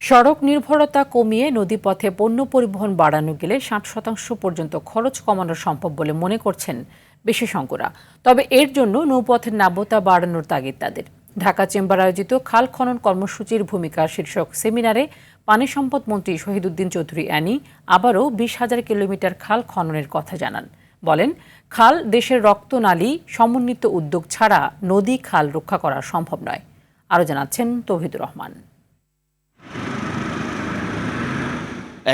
সড়ক নির্ভরতা কমিয়ে নদীপথে পণ্য পরিবহন বাড়ানো গেলে ৬০% পর্যন্ত খরচ কমানো সম্ভব বলে মনে করছেন বিশেষজ্ঞরা। তবে এর জন্য নৌপথের নাব্যতা বাড়ানোর তাগিদ তাদের। ঢাকা চেম্বার আয়োজিত খাল খনন কর্মসূচির ভূমিকা শীর্ষক সেমিনারে পানি সম্পদ মন্ত্রী শহীদুদ্দীন চৌধুরী অ্যানি আবারও ২০,০০০ কিলোমিটার খাল খননের কথা জানান। বলেন, খাল দেশের রক্তনালী, সমন্বিত উদ্যোগ ছাড়া নদী খাল রক্ষা করা সম্ভব নয়। আরও জানাচ্ছেন তৌহিদুর রহমান।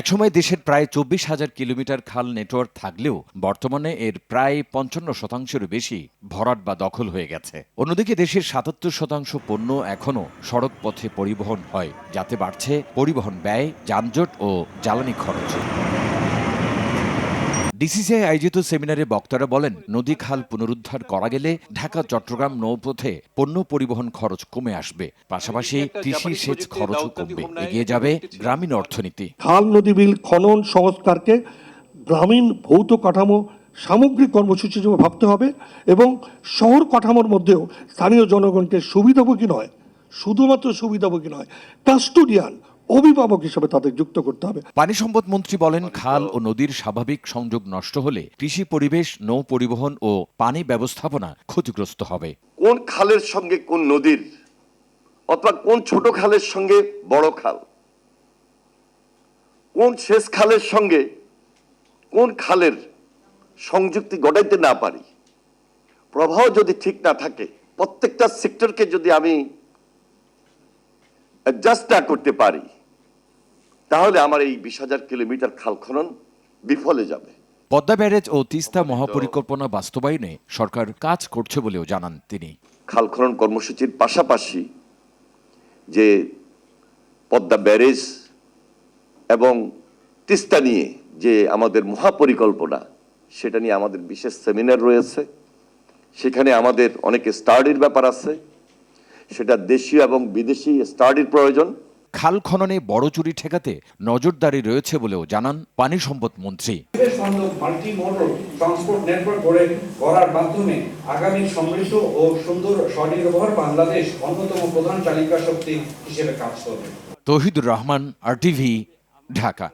একসময় দেশের প্রায় ২৪,০০০ কিলোমিটার খাল নেটওয়ার্ক থাকলেও বর্তমানে এর প্রায় ৫৫%-এরও বেশি ভরাট বা দখল হয়ে গেছে। অন্যদিকে দেশের ৭৭% পণ্য এখনও সড়ক পথে পরিবহন হয়, যাতে বাড়ছে পরিবহন ব্যয়, যানজট ও জ্বালানি খরচ। ডিসিসিআই আয়োজিত সেমিনারে বক্তারা বলেন, নদী খাল পুনরুদ্ধার করা গেলে ঢাকা চট্টগ্রাম নৌপথে পণ্য পরিবহন খরচ কমে আসবে, পাশাপাশি কৃষি সেচ খরচও কমবে, এগিয়ে যাবে গ্রামীণ অর্থনীতি। খাল নদী বিল খনন সংস্কারকে গ্রামীণ ভৌত কাঠামো সামগ্রিক কর্মসূচি হিসেবে ভাবতে হবে এবং শহর কাঠামোর মধ্যেও স্থানীয় জনগণকে সুবিধাভোগী নয়, শুধুমাত্র সুবিধাভোগী নয়, কাস্টোডিয়ান অভিভাবক হিসেবে তাদের যুক্ত করতে হবে। পানি সম্পদ মন্ত্রী বলেন, খাল ও নদীর স্বাভাবিক সংযোগ নষ্ট হলে কৃষি পরিবেশ, নৌ পরিবহন ও পানি ব্যবস্থাপনা ক্ষতিগ্রস্ত হবে। কোন খালের সঙ্গে কোন নদীর অথবা কোন ছোট খালের সঙ্গে বড় খাল, কোন শেষ খালের সঙ্গে কোন খালের সংযুক্তি ঘটাইতে না পারি, প্রবাহ যদি ঠিক না থাকে, প্রত্যেকটা সেক্টরকে যদি আমি অ্যাডজাস্ট না করতে পারি, তাহলে আমার এই ২০,০০০ কিলোমিটার খাল খনন বিফলে যাবে। পদ্মা ব্যারেজ ও তিস্তা মহাপরিকল্পনা বাস্তবায়নে সরকার কাজ করছে বলেও জানান তিনি। খাল খনন কর্মসূচির পাশাপাশি যে পদ্মা ব্যারেজ এবং তিস্তা নিয়ে যে আমাদের মহাপরিকল্পনা, সেটা নিয়ে আমাদের বিশেষ সেমিনার রয়েছে। সেখানে আমাদের অনেক স্টাডির ব্যাপার আছে, সেটা দেশীয় এবং বিদেশি স্টাডির প্রয়োজন। খাল খননে বড় চুরি ঠেকাতে নজরদারি রয়েছে বলেও জানান পানি সম্পদ মন্ত্রী। মাল্টি মডেল ট্রান্সপোর্ট নেটওয়ার্ক গড়ার মাধ্যমে আগামী সমৃদ্ধ ও সুন্দর স্বনির্ভর বাংলাদেশ অন্যতম প্রধান চালিকা শক্তি হিসেবে কাজ করবে। তৌহিদুর রহমান, RTV, ঢাকা।